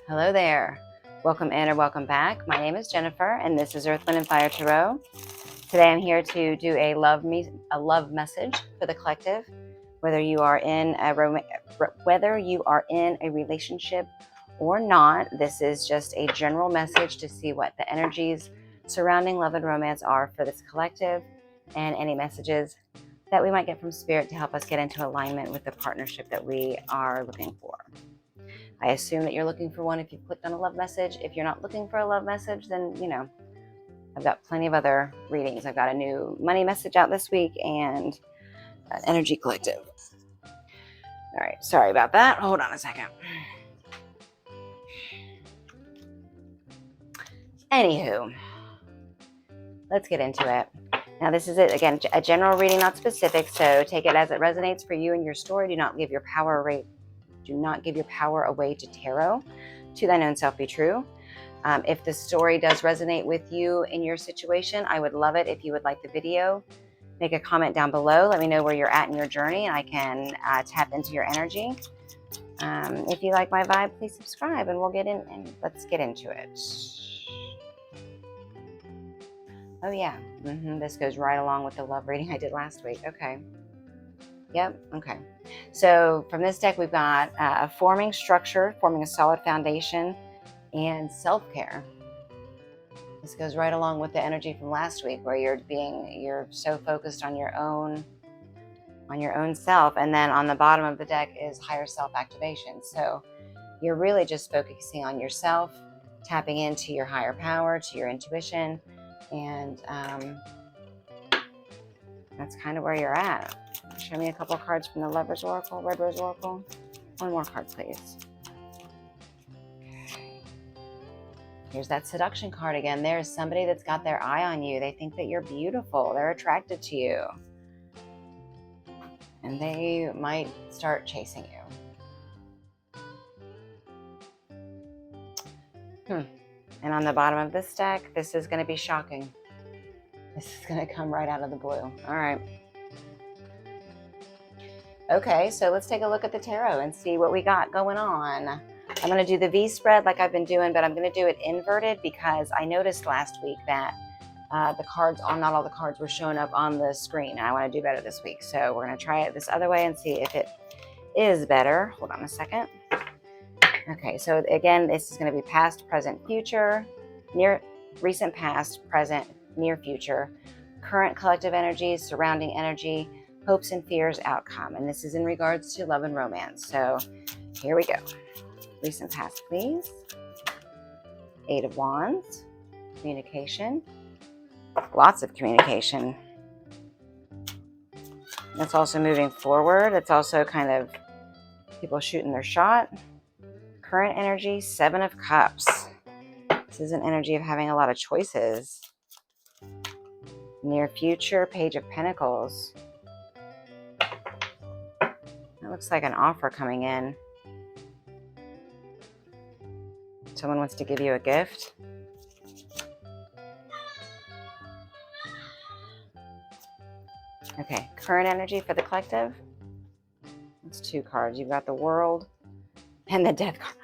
Hello there. Welcome in or welcome back. My name is Jennifer, and this is Earth, Wind, and Fire Tarot. Today I'm here to do a love message for the collective. Whether you are in a relationship or not, this is just a general message to see what the energies surrounding love and romance are for this collective, and any messages that we might get from Spirit to help us get into alignment with the partnership that we are looking for. I assume that you're looking for one if you clicked on a love message. If you're not looking for a love message, then, I've got plenty of other readings. I've got a new money message out this week and an energy collective. All right, sorry about that. Hold on a second. Anywho, let's get into it. Now, this is it. Again, a general reading, not specific, so take it as it resonates for you and your story. Do not give your power away to tarot. To thine own self be true. If the story does resonate with you in your situation, I would love it if you would like the video. Make a comment down below. Let me know where you're at in your journey, and I can tap into your energy. If you like my vibe, please subscribe, and we'll get in and let's get into it. Oh yeah, this goes right along with the love reading I did last week. Okay. Yep. Okay. So from this deck, we've got a forming structure, forming a solid foundation, and self-care. This goes right along with the energy from last week, where you're so focused on your own self, and then on the bottom of the deck is higher self activation. So you're really just focusing on yourself, tapping into your higher power, to your intuition, and that's kind of where you're at. Show me a couple cards from the Lover's Oracle, Red Rose Oracle. One more card, please. Okay. Here's that seduction card again. There's somebody that's got their eye on you. They think that you're beautiful. They're attracted to you. And they might start chasing you. And on the bottom of this deck, this is going to be shocking. This is going to come right out of the blue. All right. Okay, so let's take a look at the tarot and see what we got going on. I'm going to do the V spread like I've been doing, but I'm going to do it inverted because I noticed last week that not all the cards were showing up on the screen, and I want to do better this week. So we're going to try it this other way and see if it is better. Hold on a second. Okay, so again, this is going to be past, present, future, recent past, present, near future, current collective energies, surrounding energy, hopes and fears, outcome. And this is in regards to love and romance. So here we go. Recent past, please. Eight of Wands, communication, lots of communication. That's also moving forward. It's also kind of people shooting their shot. Current energy, Seven of Cups. This is an energy of having a lot of choices. Near future, Page of Pentacles. It looks like an offer coming in. Someone wants to give you a gift. Okay, current energy for the collective. It's two cards. You've got the World and the Death card.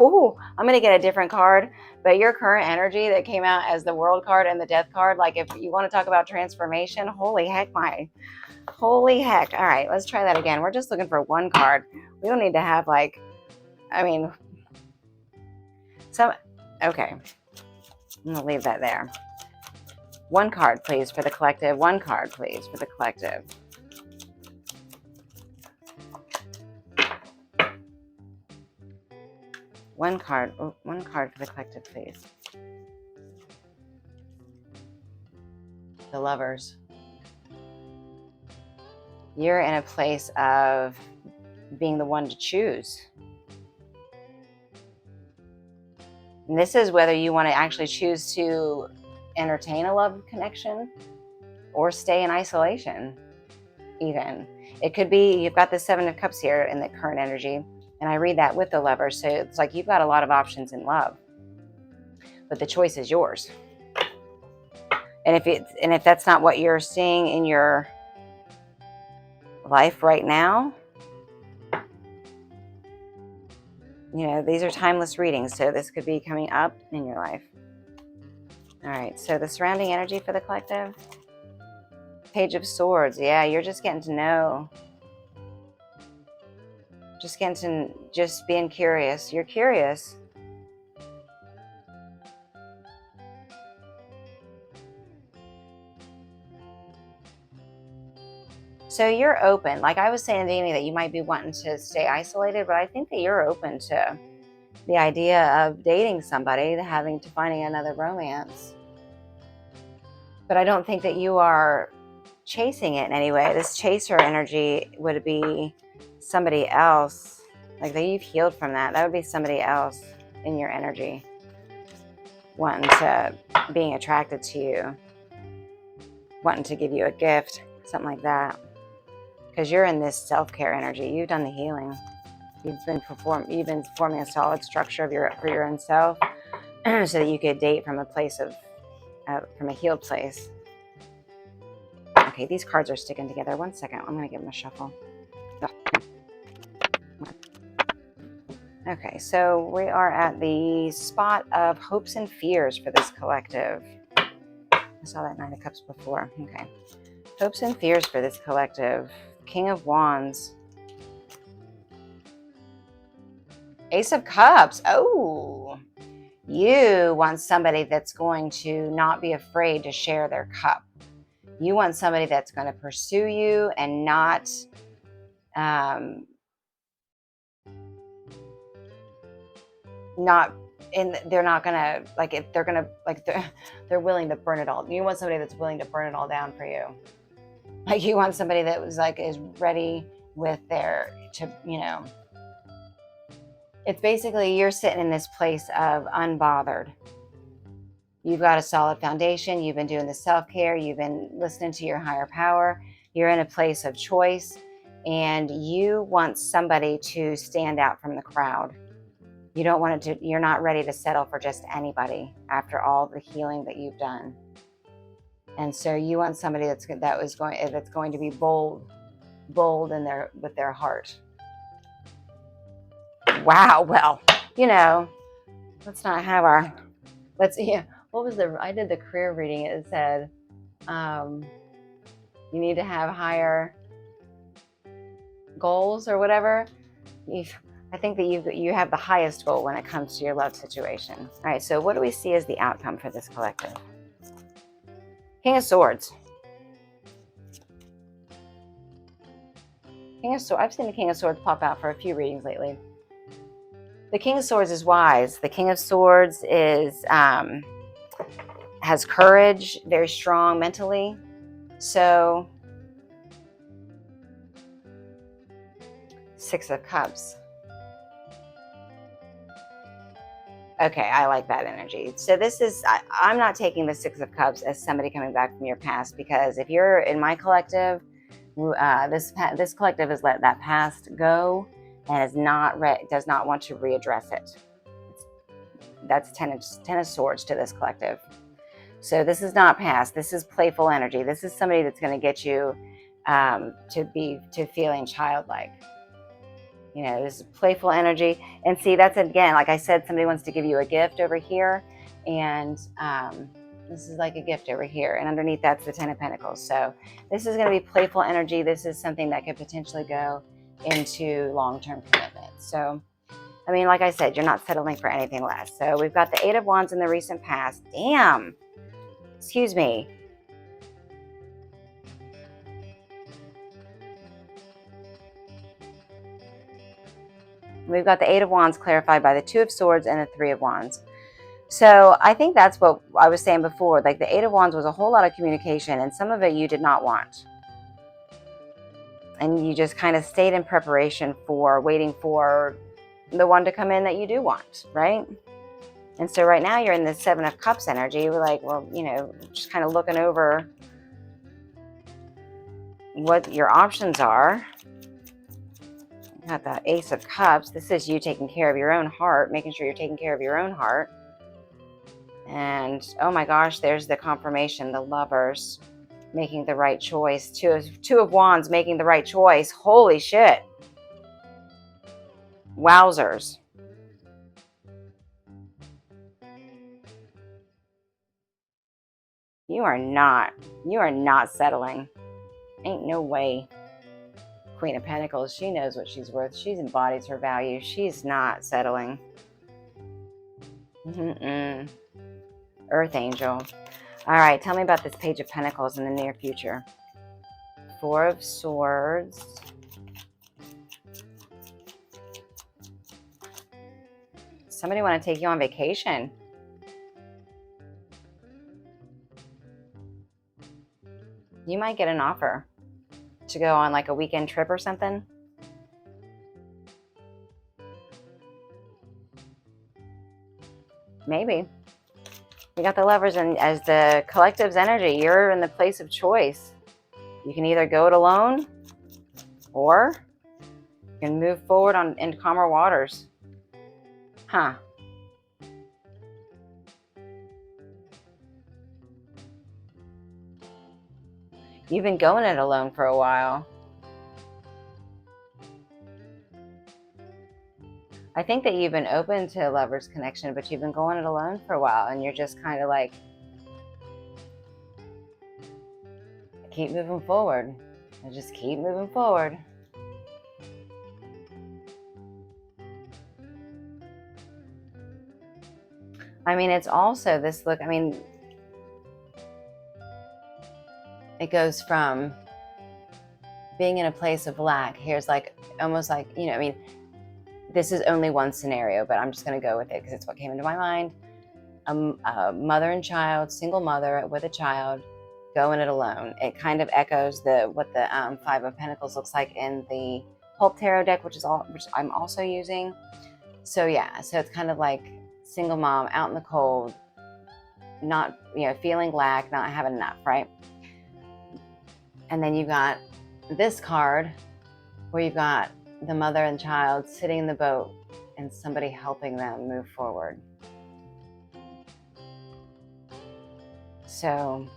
Ooh, I'm going to get a different card, but your current energy that came out as the World card and the Death card, like if you want to talk about transformation, holy heck. All right, let's try that again. We're just looking for one card. We don't need to have okay. I'm going to leave that there. One card, please, for the collective. One card, please, for the collective. One card for the collective, please. The Lovers. You're in a place of being the one to choose. And this is whether you want to actually choose to entertain a love connection or stay in isolation, even. It could be you've got the Seven of Cups here in the current energy, and I read that with the Lover. So it's like you've got a lot of options in love, but the choice is yours. And if that's not what you're seeing in your life right now, You know, these are timeless readings, so this could be coming up in your life. All right, so the surrounding energy for the collective. Page of Swords. Yeah, you're just getting to know. Just being curious. You're curious. So you're open. Like I was saying, Danny, that you might be wanting to stay isolated, but I think that you're open to the idea of dating somebody, finding another romance. But I don't think that you are chasing it in any way. This chaser energy would be somebody else. Like that you've healed from that. That would be somebody else in your energy being attracted to you, wanting to give you a gift, something like that. Because you're in this self-care energy. You've done the healing. You've been forming a solid structure for your own self, so that you could date from a place from a healed place. Okay, these cards are sticking together. One second, I'm going to give them a shuffle. Okay, so we are at the spot of hopes and fears for this collective. I saw that Nine of Cups before. Okay, hopes and fears for this collective. King of Wands. Ace of Cups. Oh, you want somebody that's going to not be afraid to share their cup. You want somebody that's going to pursue you and not they're not gonna, like, if they're gonna, like, they're willing to burn it all. You want somebody that's willing to burn it all down for you. Like you want somebody that was like is ready with it's basically you're sitting in this place of unbothered. You've got a solid foundation. You've been doing the self-care. You've been listening to your higher power. You're in a place of choice, and you want somebody to stand out from the crowd. You don't want it to, you're not ready to settle for just anybody after all the healing that you've done. And so you want somebody that's going to be bold with their heart. Wow. Well, let's not have I did the career reading. It said, you need to have higher goals or whatever. I think that you have the highest goal when it comes to your love situation. All right, so what do we see as the outcome for this collective? King of Swords. I've seen the King of Swords pop out for a few readings lately. The King of Swords is wise. The King of Swords has courage, very strong mentally. So, Six of Cups. Okay, I like that energy. So I'm not taking the Six of Cups as somebody coming back from your past, because if you're in my collective, this collective has let that past go and does not want to readdress it. That's Ten of Swords to this collective. So this is not past. This is playful energy. This is somebody that's going to get you to feeling childlike. This is playful energy. And see, that's, again, like I said, somebody wants to give you a gift over here. And this is like a gift over here. And underneath that's the Ten of Pentacles. So this is going to be playful energy. This is something that could potentially go into long-term commitment. So, I mean, like I said, you're not settling for anything less. So we've got the Eight of Wands in the recent past. Damn. Excuse me. We've got the Eight of Wands clarified by the Two of Swords and the Three of Wands. So I think that's what I was saying before. Like the Eight of Wands was a whole lot of communication, and some of it you did not want. And you just kind of stayed in preparation for waiting for the one to come in that you do want, right? And so right now you're in the Seven of Cups energy. We're like, well, just kind of looking over what your options are. Got the Ace of Cups. This is you taking care of your own heart, making sure you're taking care of your own heart. And oh my gosh, there's the confirmation, the Lovers making the right choice. Two of Wands making the right choice. Holy shit. Wowzers. You are not settling. Ain't no way. Queen of Pentacles, she knows what she's worth. She embodies her value. She's not settling. Earth Angel. All right, tell me about this Page of Pentacles in the near future. Four of Swords. Somebody want to take you on vacation. You might get an offer to go on like a weekend trip or something. Maybe. We got the Lovers, and as the collective's energy, you're in the place of choice. You can either go it alone or you can move forward into calmer waters. Huh. You've been going it alone for a while. I think that you've been open to a lover's connection, but you've been going it alone for a while, and you're just kind of like, keep moving forward. And just keep moving forward. I mean, it's also this look, I mean, it goes from being in a place of lack. Here's like, almost like, you know, I mean, this is only one scenario, but I'm just going to go with it because it's what came into my mind. A mother and child, single mother with a child, going it alone. It kind of echoes what the Five of Pentacles looks like in the Pulp Tarot deck, which I'm also using. So yeah, so it's kind of like single mom out in the cold, not, you know, feeling lack, not having enough, right? And then you've got this card where you've got the mother and child sitting in the boat and somebody helping them move forward. So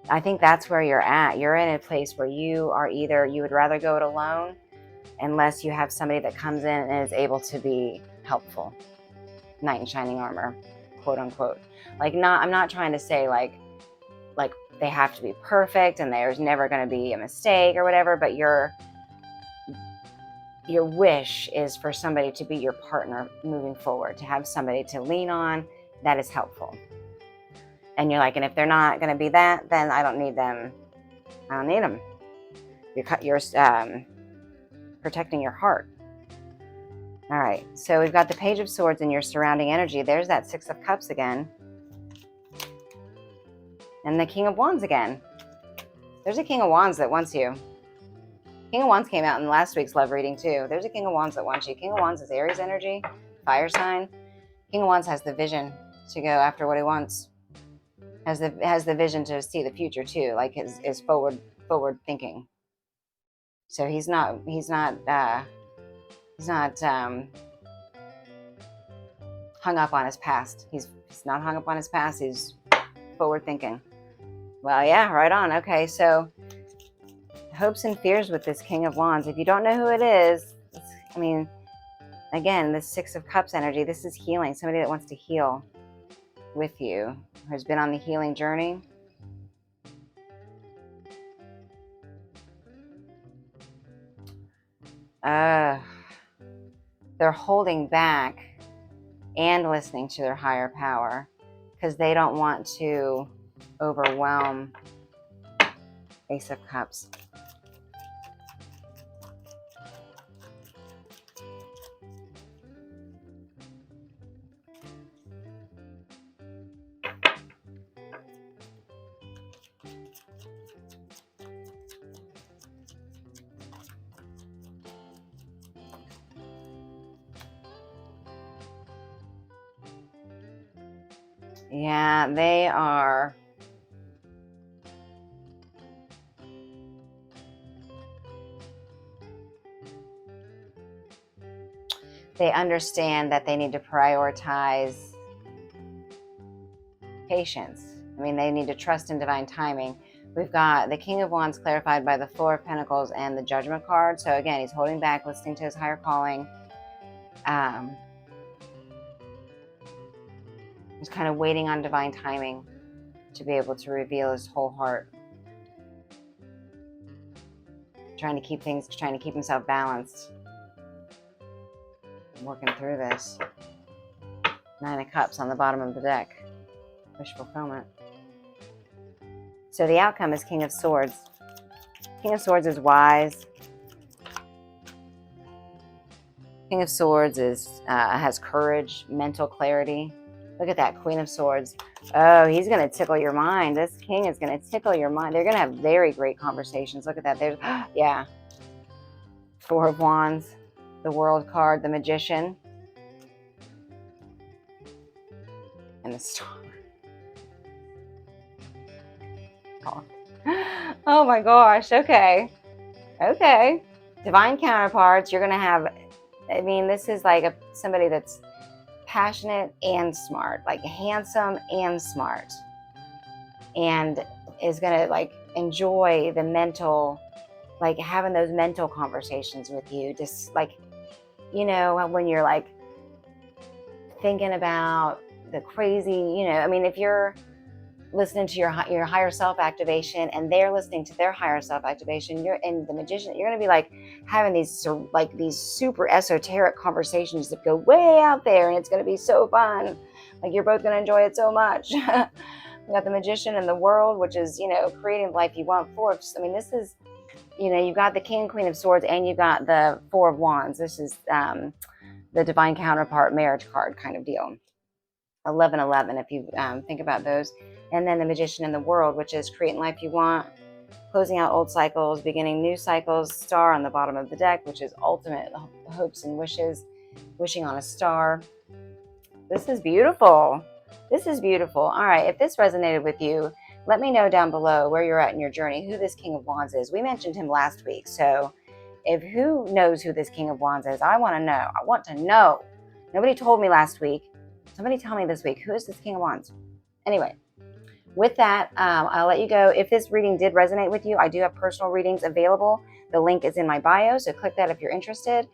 I think that's where you're at. You're in a place where you would rather go it alone unless you have somebody that comes in and is able to be helpful. Knight in shining armor, quote unquote. Like, I'm not trying to say like they have to be perfect and there's never going to be a mistake or whatever, but your wish is for somebody to be your partner moving forward, to have somebody to lean on that is helpful. And you're like, and if they're not going to be that, then I don't need them. I don't need them. You're protecting your heart. All right, so we've got the Page of Swords in your surrounding energy. There's that Six of Cups again. And the King of Wands again. There's a King of Wands that wants you. King of Wands came out in last week's love reading too. There's a King of Wands that wants you. King of Wands is Aries energy, fire sign. King of Wands has the vision to go after what he wants. Has the vision to see the future too, like is forward thinking. So he's not hung up on his past. He's not hung up on his past. He's forward thinking. Well, yeah, right on. Okay, so hopes and fears with this King of Wands. If you don't know who it is, I mean, again, this Six of Cups energy, this is healing. Somebody that wants to heal with you, who's been on the healing journey. They're holding back and listening to their higher power because they don't want to overwhelm Ace of Cups. Yeah, they are. They understand that they need to prioritize patience. I mean, they need to trust in divine timing. We've got the King of Wands clarified by the Four of Pentacles and the Judgment card. So again, he's holding back, listening to his higher calling. He's kind of waiting on divine timing to be able to reveal his whole heart. Trying to keep himself balanced. Working through this. 9 of Cups on the bottom of the deck. Wish fulfillment. So the outcome is King of Swords. King of Swords is wise. King of Swords has courage, mental clarity. Look at that, Queen of Swords. Oh, he's going to tickle your mind. This king is going to tickle your mind. They're going to have very great conversations. Look at that. There's, yeah. 4 of Wands, the World card, the Magician, and the Star. Oh my gosh. Okay. Okay. Divine counterparts. You're going to have, I mean, this is like somebody that's passionate and smart, like handsome and smart, and is going to like enjoy the mental, like having those mental conversations with you. Just like, you know, when you're like thinking about the crazy, you know, I mean, if you're listening to your higher self activation and they're listening to their higher self activation, you're in the Magician, you're going to be like having these super esoteric conversations that go way out there, and it's going to be so fun. Like you're both going to enjoy it so much. We got the Magician and the World, which is, you know, creating the life you want. I mean, this is, you know, you've got the King and Queen of Swords and you got the 4 of Wands. This is the divine counterpart marriage card kind of deal. 1111 if you think about those. And then the Magician and the World, which is creating life you want, closing out old cycles, beginning new cycles. Star on the bottom of the deck, which is ultimate hopes and wishes, wishing on a star. This is beautiful. This is beautiful. All right, if this resonated with you, let me know down below where you're at in your journey, who this King of Wands is. We mentioned him last week, so if who knows who this King of Wands is, I want to know. I want to know. Nobody told me last week. Somebody tell me this week, who is this King of Wands? Anyway, with that, I'll let you go. If this reading did resonate with you, I do have personal readings available. The link is in my bio, so click that if you're interested.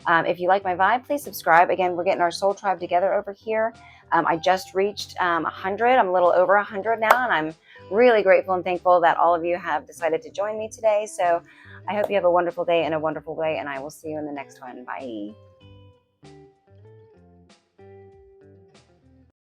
If you like my vibe, please subscribe. Again, we're getting our soul tribe together over here. I just reached 100. I'm a little over 100 now, and I'm really grateful and thankful that all of you have decided to join me today. So I hope you have a wonderful day and a wonderful way, and I will see you in the next one. Bye.